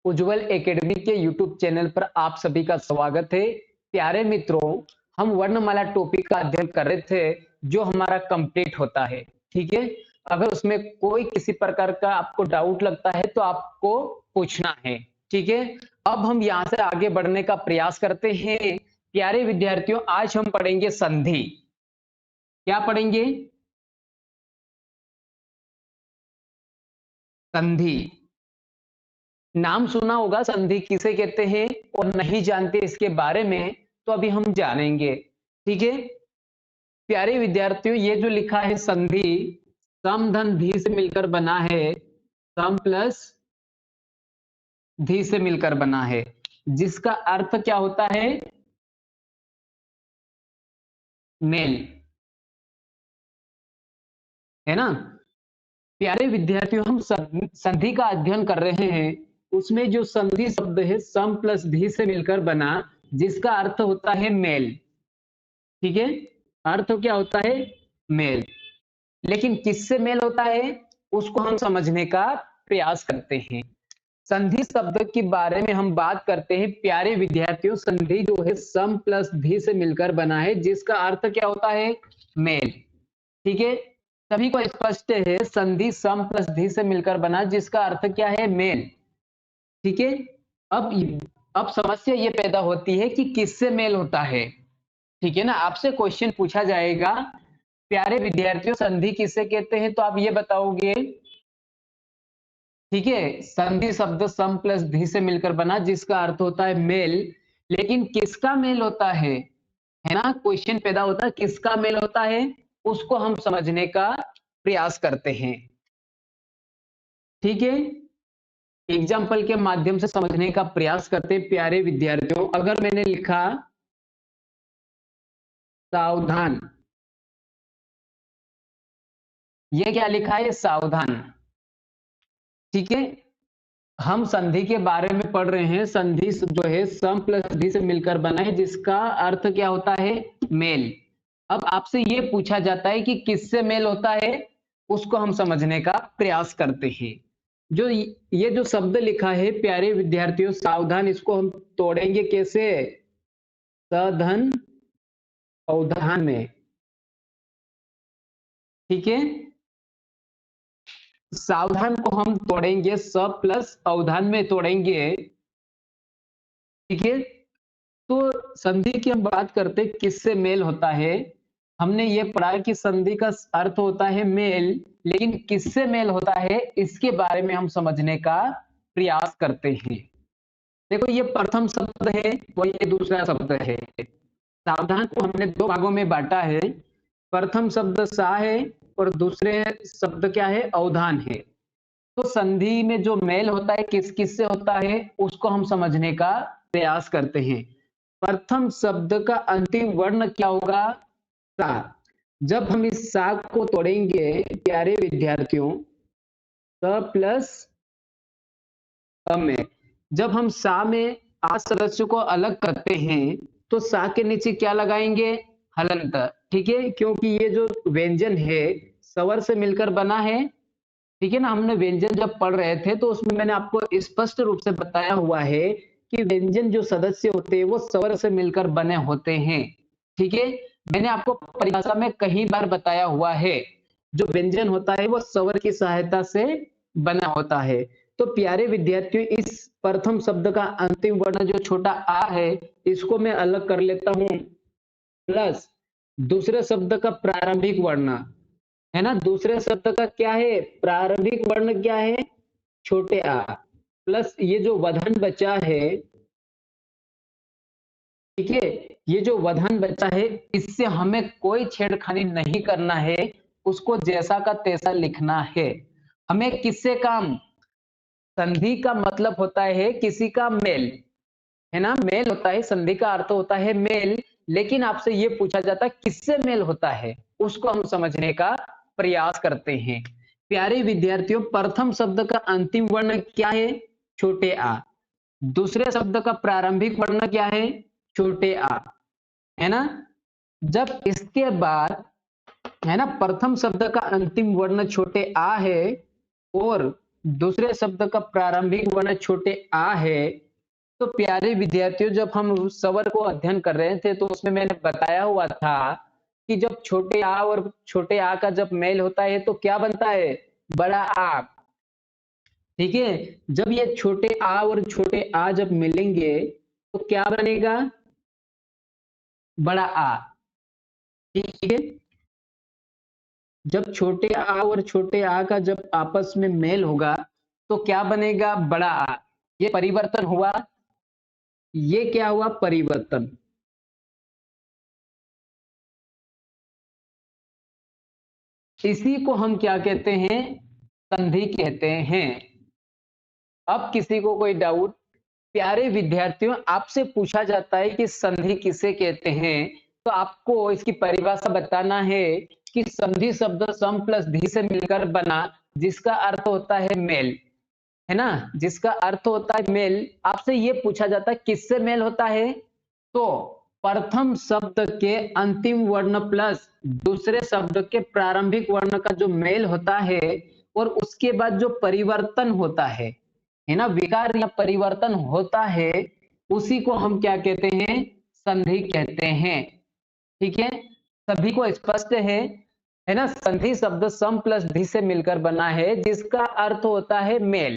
उज्जवल academy के YouTube channel पर आप सभी का स्वागत है। प्यारे मित्रों, हम वर्णमाला टॉपिक का अध्ययन कर रहे थे जो हमारा कंप्लीट होता है। ठीक है, अगर उसमें कोई किसी प्रकार का आपको डाउट लगता है तो आपको पूछना है। ठीक है, अब हम यहाँ से आगे बढ़ने का प्रयास करते हैं। प्यारे विद्यार्थियों, आज हम पढ़ेंगे संधि। क्या पढ़ेंगे? संधि। नाम सुना होगा, संधि किसे कहते हैं और नहीं जानते इसके बारे में तो अभी हम जानेंगे। ठीक है प्यारे विद्यार्थियों, ये जो लिखा है संधि, सम धन धी से मिलकर बना है। सम प्लस धी से मिलकर बना है, जिसका अर्थ क्या होता है? मेल, है ना। प्यारे विद्यार्थियों, हम संधि का अध्ययन कर रहे हैं। उसमें जो संधि शब्द है सम प्लस धी से मिलकर बना, जिसका अर्थ होता है मेल। ठीक है, अर्थ क्या होता है? मेल। लेकिन किससे मेल होता है उसको हम समझने का प्रयास करते हैं। संधि शब्द के बारे में हम बात करते हैं। प्यारे विद्यार्थियों, संधि जो है सम प्लस धी से मिलकर बना है, जिसका अर्थ क्या होता है? मेल। ठीक है, सभी को स्पष्ट है, संधि सम प्लस धी से मिलकर बना जिसका अर्थ क्या है? मेल। ठीक है, अब अब समस्या ये पैदा होती है कि किससे मेल होता है। ठीक है ना, आपसे क्वेश्चन पूछा जाएगा, प्यारे विद्यार्थियों संधि किसे कहते हैं, तो आप ये बताओगे। ठीक है, संधि शब्द सम प्लस धी से मिलकर बना जिसका अर्थ होता है मेल, लेकिन किसका मेल होता है ना, क्वेश्चन पैदा होता है किसका मेल होता है, उसको हम समझने का प्रयास करते हैं। ठीक है, एग्जाम्पल के माध्यम से समझने का प्रयास करते हैं। प्यारे विद्यार्थियों, अगर मैंने लिखा सावधान, ये क्या लिखा है? सावधान। ठीक है, हम संधि के बारे में पढ़ रहे हैं। संधि जो है सम प्लस धी से मिलकर बना है, जिसका अर्थ क्या होता है? मेल। अब आपसे ये पूछा जाता है कि किससे मेल होता है, उसको हम समझने का प्रयास करते हैं। जो ये जो शब्द लिखा है प्यारे विद्यार्थियों सावधान, इसको हम तोड़ेंगे कैसे? सधन अवधान में। ठीक है, सावधान को हम तोड़ेंगे स प्लस अवधान में तोड़ेंगे। ठीक है, तो संधि की हम बात करते हैं किससे मेल होता है। हमने ये पढ़ा कि संधि का अर्थ होता है मेल, लेकिन किससे मेल होता है इसके बारे में हम समझने का प्रयास करते हैं। देखो, ये प्रथम शब्द है और ये दूसरा शब्द है। सावधान को हमने दो भागों में बांटा है। प्रथम शब्द सा है और दूसरे शब्द क्या है? अवधान है। तो संधि में जो मेल होता है किस किस से होता है उसको हम समझने का प्रयास करते हैं। प्रथम शब्द का अंतिम वर्ण क्या होगा? सा। जब हम इस सा को तोड़ेंगे प्यारे विद्यार्थियों, स प्लस अ में, जब हम सा में आ सदस्य को अलग करते हैं तो सा के नीचे क्या लगाएंगे? हलंत। ठीक है, क्योंकि ये जो व्यंजन है स्वर से मिलकर बना है। ठीक है ना, हमने व्यंजन जब पढ़ रहे थे तो उसमें मैंने आपको स्पष्ट रूप से बताया हुआ है कि व्यंजन जो सदस्य होते हैं वो स्वर से मिलकर बने होते हैं। ठीक है, मैंने आपको परिभाषा में कई बार बताया हुआ है, जो व्यंजन होता है वो स्वर की सहायता से बना होता है। तो प्यारे विद्यार्थियों, इस प्रथम शब्द का अंतिम वर्ण जो छोटा आ है इसको मैं अलग कर लेता हूं, प्लस दूसरे शब्द का प्रारंभिक वर्ण, है ना। दूसरे शब्द का क्या है? प्रारंभिक वर्ण क्या है? छोटे आ, प्लस ये जो वधन बचा है। ठीक है, ये जो वधन बचा है इससे हमें कोई छेड़खानी नहीं करना है, उसको जैसा का तैसा लिखना है। हमें किससे काम? संधि का मतलब होता है किसी का मेल, है ना। मेल होता है, संधि का अर्थ होता है मेल, लेकिन आपसे ये पूछा जाता है किससे मेल होता है, उसको हम समझने का प्रयास करते हैं। प्यारे विद्यार्थियों, प्रथम शब्द का अंतिम वर्ण क्या है? छोटे आ। दूसरे शब्द का प्रारंभिक वर्ण क्या है? छोटे आ, है ना। जब इसके बाद, है ना, प्रथम शब्द का अंतिम वर्ण छोटे आ है और दूसरे शब्द का प्रारंभिक वर्ण छोटे आ है, तो प्यारे विद्यार्थियों जब हम उस स्वर को अध्ययन कर रहे थे तो उसमें मैंने बताया हुआ था कि जब छोटे आ और छोटे आ का जब मेल होता है तो क्या बनता है? बड़ा आ। ठीक है, जब ये छोटे आ और छोटे आ जब मिलेंगे तो क्या बनेगा? बड़ा आ। ठीक है, जब छोटे आ और छोटे आ का जब आपस में मेल होगा तो क्या बनेगा? बड़ा आ। ये परिवर्तन हुआ, ये क्या हुआ? परिवर्तन। इसी को हम क्या कहते हैं? संधि कहते हैं। अब किसी को कोई डाउट? प्यारे विद्यार्थियों, आपसे पूछा जाता है कि संधि किसे कहते हैं, तो आपको इसकी परिभाषा बताना है कि संधि शब्द सम प्लस धी से मिलकर बना, जिसका अर्थ होता है मेल, है ना? जिसका अर्थ होता है मेल। आपसे ये पूछा जाता है किससे मेल होता है? तो प्रथम शब्द के अंतिम वर्ण प्लस दूसरे शब्द के प्रारंभिक वर्ण का जो मेल होता है और उसके बाद जो परिवर्तन होता है ना, विकार या परिवर्तन होता है, उसी को हम क्या कहते हैं? संधि कहते हैं। ठीक है, सभी को स्पष्ट है ना? संधि शब्द सम प्लस धी से मिलकर बना है, जिसका अर्थ होता है मेल।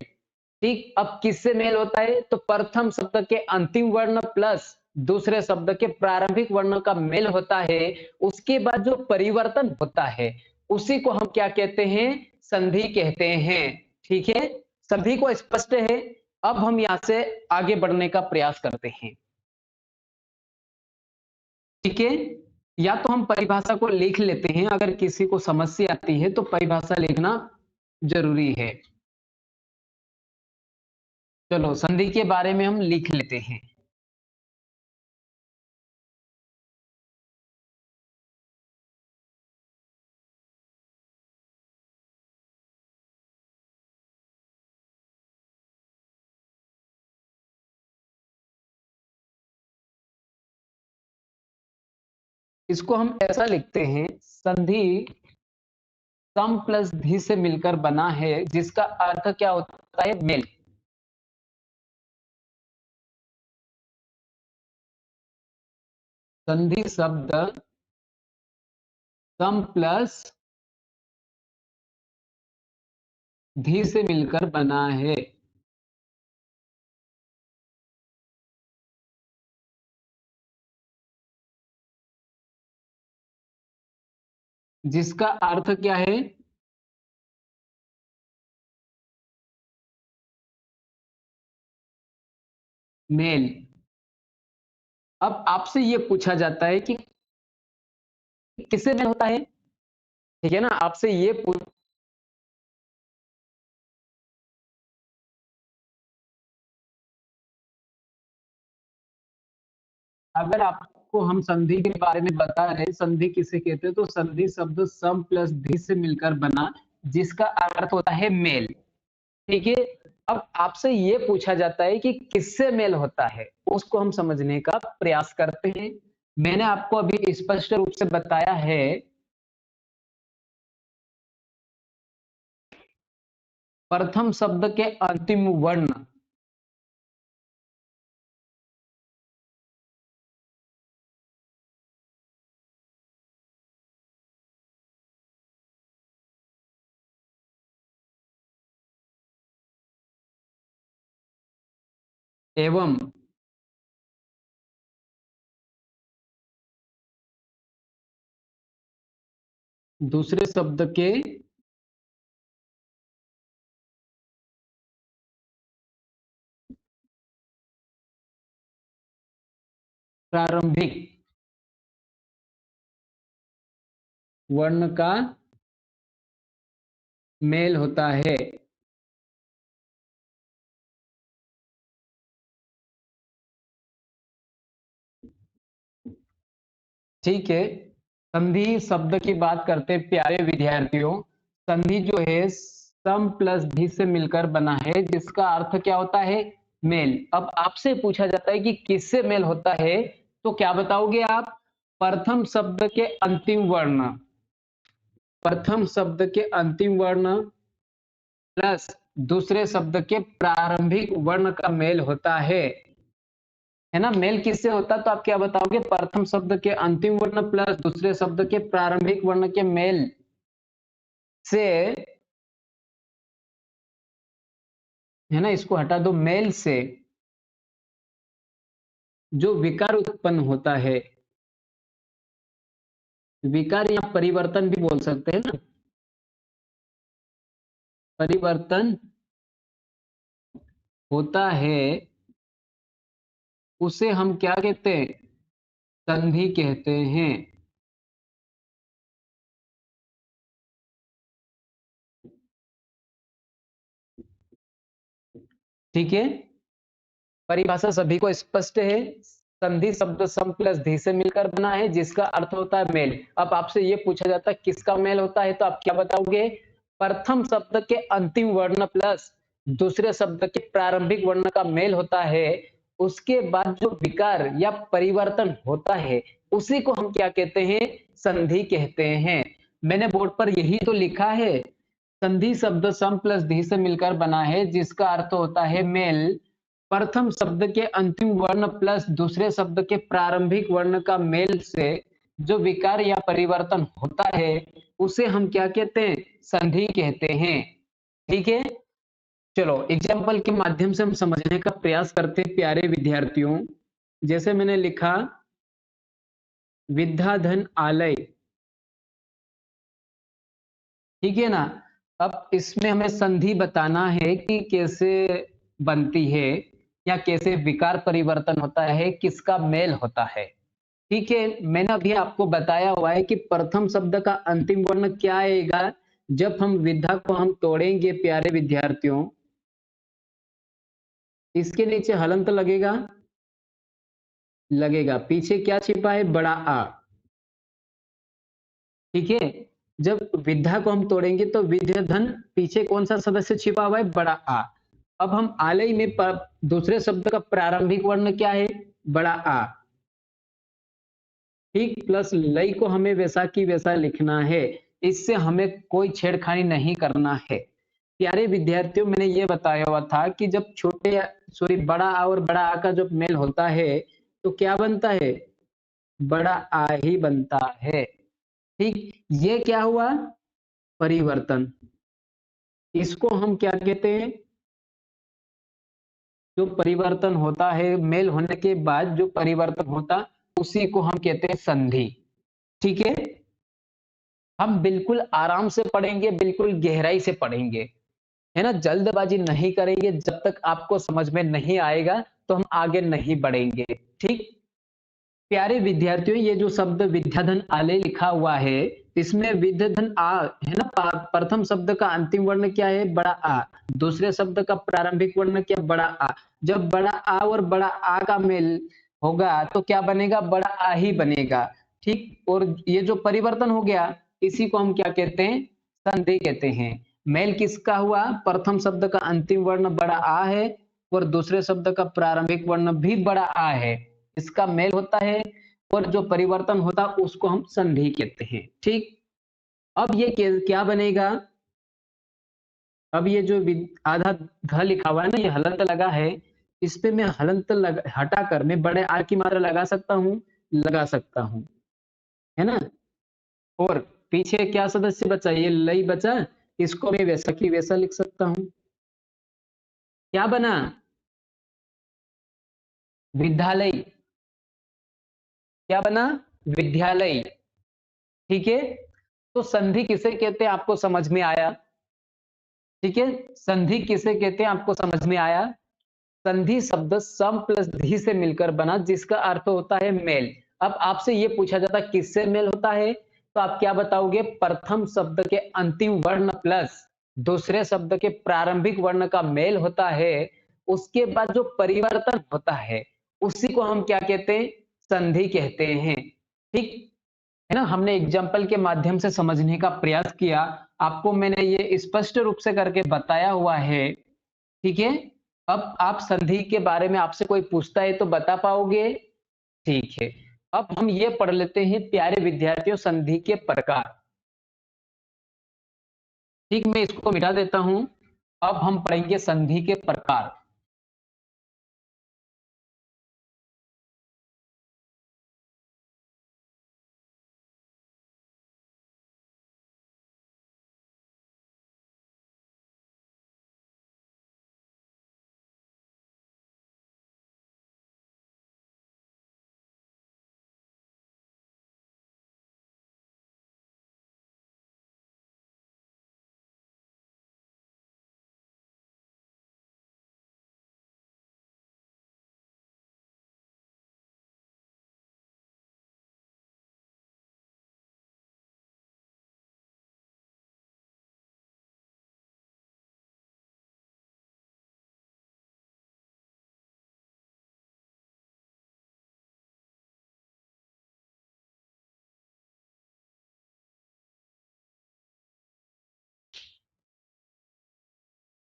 ठीक, अब किससे मेल होता है? तो प्रथम शब्द के अंतिम वर्ण प्लस दूसरे शब्द के प्रारंभिक वर्ण का मेल होता है, उसके बाद जो परिवर्तन होता है उसी को हम क्या कहते हैं? संधि कहते हैं। ठीक है, सभी को स्पष्ट है? अब हम यहां से आगे बढ़ने का प्रयास करते हैं। ठीक है, या तो हम परिभाषा को लिख लेते हैं, अगर किसी को समस्या आती है तो परिभाषा लिखना जरूरी है। चलो संधि के बारे में हम लिख लेते हैं। इसको हम ऐसा लिखते हैं, संधि सम प्लस धी से मिलकर बना है, जिसका अर्थ क्या होता है? मेल। संधि शब्द सम प्लस धी से मिलकर बना है, जिसका अर्थ क्या है? मेल। अब आपसे यह पूछा जाता है कि किससे मेल होता है? ठीक है ना, आपसे ये अगर आपको हम संधि के बारे में बता रहे हैं, संधि किसे कहते हैं, तो संधि शब्द सम प्लस धी से मिलकर बना, जिसका अर्थ होता है मेल। ठीक है, अब आपसे ये पूछा जाता है कि किससे मेल होता है, उसको हम समझने का प्रयास करते हैं। मैंने आपको अभी स्पष्ट रूप से बताया है, प्रथम शब्द के अंतिम वर्ण एवं दूसरे शब्द के प्रारंभिक वर्ण का मेल होता है। ठीक है, संधि शब्द की बात करते हैं प्यारे विद्यार्थियों। संधि जो है सम प्लस धी से मिलकर बना है, जिसका अर्थ क्या होता है? मेल। अब आपसे पूछा जाता है कि किससे मेल होता है, तो क्या बताओगे आप? प्रथम शब्द के अंतिम वर्ण, प्रथम शब्द के अंतिम वर्ण प्लस दूसरे शब्द के प्रारंभिक वर्ण का मेल होता है ना। मेल किससे होता है तो आप क्या बताओगे, प्रथम शब्द के अंतिम वर्ण प्लस दूसरे शब्द के प्रारंभिक वर्ण के मेल से, है ना, इसको हटा दो, मेल से जो विकार उत्पन्न होता है, विकार या परिवर्तन भी बोल सकते हैं ना, परिवर्तन होता है, उसे हम क्या कहते हैं, संधि कहते हैं। ठीक है, परिभाषा सभी को स्पष्ट है। संधि शब्द सम प्लस धी से मिलकर बना है जिसका अर्थ होता है मेल। अब आपसे ये पूछा जाता है किसका मेल होता है तो आप क्या बताओगे, प्रथम शब्द के अंतिम वर्ण प्लस दूसरे शब्द के प्रारंभिक वर्ण का मेल होता है, उसके बाद जो विकार या परिवर्तन होता है उसी को हम क्या कहते हैं, संधि कहते हैं। मैंने बोर्ड पर यही तो लिखा है, संधि शब्द सम प्लस धी से मिलकर बना है जिसका अर्थ होता है मेल। प्रथम शब्द के अंतिम वर्ण प्लस दूसरे शब्द के प्रारंभिक वर्ण का मेल से जो विकार या परिवर्तन होता है उसे हम क्या कहते हैं, संधि कहते हैं। ठीक है, चलो एग्जाम्पल के माध्यम से हम समझने का प्रयास करते हैं प्यारे विद्यार्थियों। जैसे मैंने लिखा विद्याधन आलय, ठीक है ना। अब इसमें हमें संधि बताना है कि कैसे बनती है या कैसे विकार परिवर्तन होता है, किसका मेल होता है। ठीक है, मैंने अभी आपको बताया हुआ है कि प्रथम शब्द का अंतिम वर्ण क्या आएगा, जब हम विधा को हम तोड़ेंगे प्यारे विद्यार्थियों, इसके नीचे हलंत लगेगा, लगेगा, पीछे क्या छिपा है, बड़ा आ। ठीक है, जब विद्या को हम तोड़ेंगे तो विद्याधन पीछे कौन सा सदस्य छिपा हुआ है, बड़ा आ। अब हम आलय में दूसरे शब्द का प्रारंभिक वर्ण क्या है, बड़ा आ। ठीक, प्लस लय को हमें वैसा की वैसा लिखना है, इससे हमें कोई छेड़खानी नहीं करना है। प्यारे विद्यार्थियों, मैंने ये बताया हुआ था कि जब छोटे सॉरी बड़ा आ और बड़ा आ का जब मेल होता है तो क्या बनता है, बड़ा आ ही बनता है। ठीक, ये क्या हुआ, परिवर्तन। इसको हम क्या कहते हैं, जो परिवर्तन होता है मेल होने के बाद जो परिवर्तन होता उसी को हम कहते हैं संधि। ठीक है, हम बिल्कुल आराम से पढ़ेंगे, बिल्कुल गहराई से पढ़ेंगे, है ना, जल्दबाजी नहीं करेंगे। जब तक आपको समझ में नहीं आएगा तो हम आगे नहीं बढ़ेंगे। ठीक, प्यारे विद्यार्थियों, ये जो शब्द विद्याधन आलय लिखा हुआ है, इसमें विद्याधन आ है ना, प्रथम शब्द का अंतिम वर्ण क्या है, बड़ा आ, दूसरे शब्द का प्रारंभिक वर्ण क्या, बड़ा आ। जब बड़ा आ और बड़ा आ का मेल होगा तो क्या बनेगा, बड़ा आ ही बनेगा। ठीक, और ये जो परिवर्तन हो गया इसी को हम क्या कहते हैं, संधि कहते हैं। मेल किसका हुआ, प्रथम शब्द का अंतिम वर्ण बड़ा आ है और दूसरे शब्द का प्रारंभिक वर्ण भी बड़ा आ है, इसका मेल होता है और जो परिवर्तन होता है उसको हम संधि कहते हैं। ठीक, अब ये क्या बनेगा, अब ये जो आधा ध लिखा हुआ है ना, ये हलंत लगा है, इस पे मैं हलंत हटाकर मैं बड़े आ की मात्रा लगा सकता हूँ, लगा सकता हूँ, है ना। और पीछे क्या सदस्य बचा, ये लई बचा, इसको मैं वैसा की वैसा लिख सकता हूँ। क्या बना, विद्यालय, क्या बना, विद्यालय। ठीक है, तो संधि किसे कहते हैं आपको समझ में आया। ठीक है, संधि किसे कहते हैं आपको समझ में आया। संधि शब्द सम प्लस धी से मिलकर बना जिसका अर्थ होता है मेल। अब आपसे यह पूछा जाता है किससे मेल होता है तो आप क्या बताओगे, प्रथम शब्द के अंतिम वर्ण प्लस दूसरे शब्द के प्रारंभिक वर्ण का मेल होता है, उसके बाद जो परिवर्तन होता है उसी को हम क्या कहते हैं, संधि कहते हैं। ठीक है ना, हमने एग्जाम्पल के माध्यम से समझने का प्रयास किया, आपको मैंने ये स्पष्ट रूप से करके बताया हुआ है। ठीक है, अब आप संधि के बारे में आपसे कोई पूछता है तो बता पाओगे। ठीक है, अब हम ये पढ़ लेते हैं प्यारे विद्यार्थियों, संधि के प्रकार। ठीक, मैं इसको मिटा देता हूं। अब हम पढ़ेंगे संधि के प्रकार।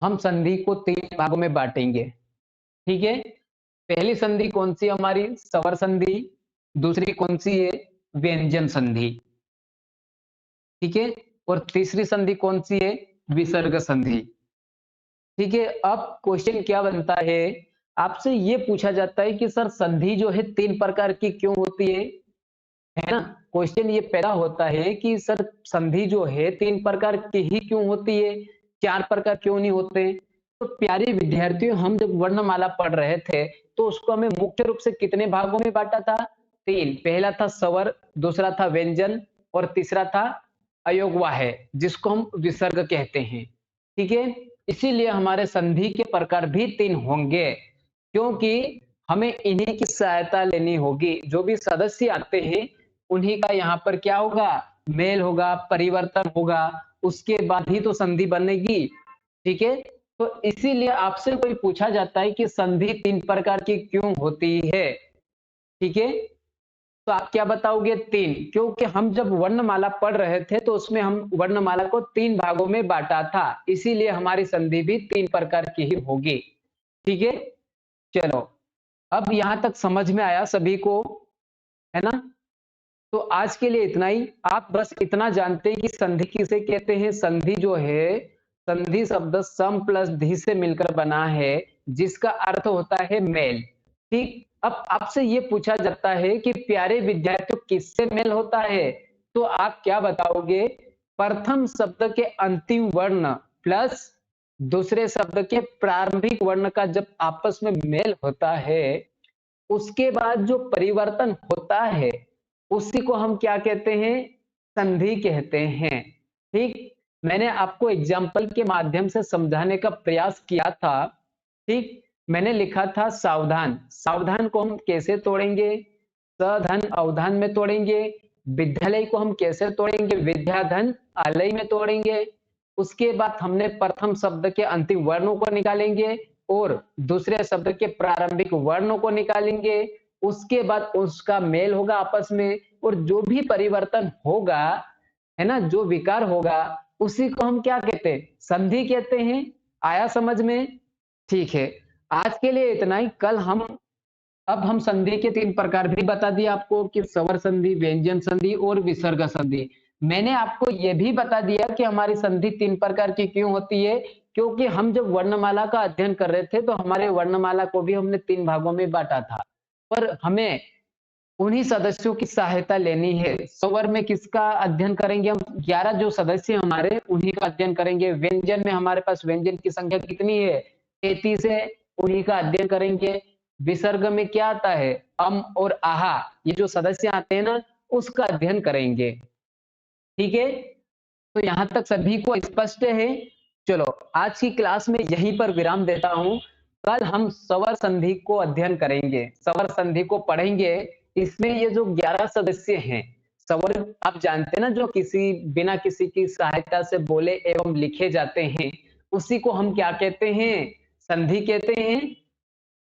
हम संधि को 3 भागों में बांटेंगे। ठीक है? पहली संधि कौन सी हमारी? स्वर संधि। दूसरी कौन सी है? व्यंजन संधि। ठीक है? और तीसरी संधि कौन सी है? विसर्ग संधि। ठीक है? अब क्वेश्चन क्या बनता है? आपसे ये पूछा जाता है कि सर संधि जो है 3 प्रकार की क्यों होती है ना? क्वेश्चन ये पैदा होता है कि सर संधि जो है 3 प्रकार की ही क्यों होती है? 4 प्रकार क्यों नहीं होते? तो प्यारे विद्यार्थियों, हम जब वर्णमाला पढ़ रहे थे तो उसको हमें मुख्य रूप से कितने भागों में बांटा था? 3। पहला था स्वर, दूसरा था व्यंजन और तीसरा था अयोगवाह जिसको हम विसर्ग कहते हैं। ठीक है? इसीलिए हमारे संधि के प्रकार भी 3 होंगे, क्योंकि हमें इन्हीं की सहायता लेनी होगी। जो भी सदस्य आते हैं उन्हीं का यहाँ पर क्या होगा? मेल होगा, परिवर्तन होगा, उसके बाद ही तो संधि बनेगी। ठीक है? तो इसीलिए आपसे कोई पूछा जाता है कि संधि 3 प्रकार की क्यों होती है? ठीक है? तो आप क्या बताओगे? 3, क्योंकि हम जब वर्णमाला पढ़ रहे थे तो उसमें हम वर्णमाला को 3 भागों में बांटा था, इसीलिए हमारी संधि भी 3 प्रकार की ही होगी। ठीक है? चलो, अब यहां तक समझ में आया सभी को, है ना? तो आज के लिए इतना ही। आप बस इतना जानते हैं कि संधि किसे कहते हैं? संधि जो है, संधि शब्द सम प्लस धी से मिलकर बना है, जिसका अर्थ होता है मेल। ठीक? अब आपसे ये पूछा जाता है कि प्यारे विद्यार्थियों किससे मेल होता है? तो आप क्या बताओगे? प्रथम शब्द के अंतिम वर्ण प्लस दूसरे शब्द के प्रारंभिक वर्ण का जब आपस में मेल होता है, उसके बाद जो परिवर्तन होता है उसी को हम क्या कहते हैं? संधि कहते हैं। ठीक? मैंने आपको एग्जाम्पल के माध्यम से समझाने का प्रयास किया था। ठीक? मैंने लिखा था सावधान। सावधान को हम कैसे तोड़ेंगे? सधन अवधान में तोड़ेंगे। विद्यालय को हम कैसे तोड़ेंगे? विद्याधन आलय में तोड़ेंगे। उसके बाद हमने प्रथम शब्द के अंतिम वर्णों को निकालेंगे और दूसरे शब्द के प्रारंभिक वर्णों को निकालेंगे। उसके बाद उसका मेल होगा आपस में, और जो भी परिवर्तन होगा, है ना, जो विकार होगा, उसी को हम क्या कहते हैं? संधि कहते हैं। आया समझ में? ठीक है, आज के लिए इतना ही। कल हम अब हम संधि के 3 प्रकार भी बता दिए आपको कि स्वर संधि, व्यंजन संधि और विसर्ग संधि। मैंने आपको यह भी बता दिया कि हमारी संधि 3 प्रकार की क्यों होती है, क्योंकि हम जब वर्णमाला का अध्ययन कर रहे थे तो हमारे वर्णमाला को भी हमने 3 भागों में बांटा था। पर हमें उन्हीं सदस्यों की सहायता लेनी है। स्वर में किसका अध्ययन करेंगे हम? 11 जो सदस्य हमारे, उन्हीं का अध्ययन करेंगे। व्यंजन में हमारे पास व्यंजन की संख्या कितनी है? 33 है, उन्हीं का अध्ययन करेंगे। विसर्ग में क्या आता है? अम और आहा, ये जो सदस्य आते हैं ना, उसका अध्ययन करेंगे। ठीक है? तो यहां तक सभी को स्पष्ट है? चलो, आज की क्लास में यहीं पर विराम देता हूं। कल हम स्वर संधि को अध्ययन करेंगे, स्वर संधि को पढ़ेंगे। इसमें ये जो 11 सदस्य हैं, स्वर आप जानते हैं ना, जो किसी बिना किसी की सहायता से बोले एवं लिखे जाते हैं, उसी को हम क्या कहते हैं? संधि कहते हैं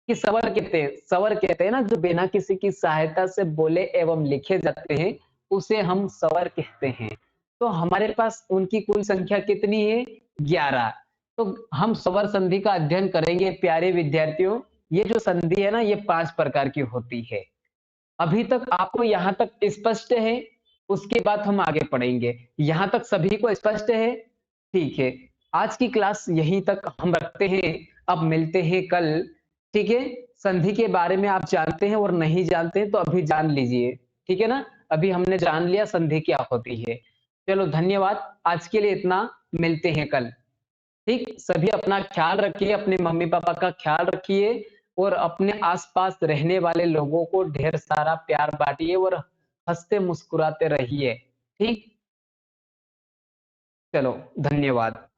कि स्वर कहते हैं? स्वर कहते हैं ना, जो बिना किसी की सहायता से बोले एवं लिखे जाते हैं, उसे हम स्वर कहते हैं। तो हमारे पास उनकी कुल संख्या कितनी है? 11। तो हम स्वर संधि का अध्ययन करेंगे प्यारे विद्यार्थियों। ये जो संधि है ना, ये 5 प्रकार की होती है। अभी तक आपको यहां तक स्पष्ट है? उसके बाद हम आगे पढ़ेंगे। यहां तक सभी को स्पष्ट है? ठीक है। आज की क्लास यहीं तक हम रखते हैं। अब मिलते हैं कल। ठीक है? संधि के बारे में आप जानते हैं और नहीं जानते हैं तो अभी जान लीजिए। ठीक है ना? अभी हमने जान लिया संधि क्या होती है। चलो धन्यवाद। आज के लिए इतना, मिलते हैं कल। ठीक? सभी अपना ख्याल रखिए, अपने मम्मी-पापा का ख्याल रखिए और अपने आस-पास रहने वाले लोगों को ढेर सारा प्यार बाँटिए और हँसते-मुस्कुराते रहिए। ठीक? चलो, धन्यवाद।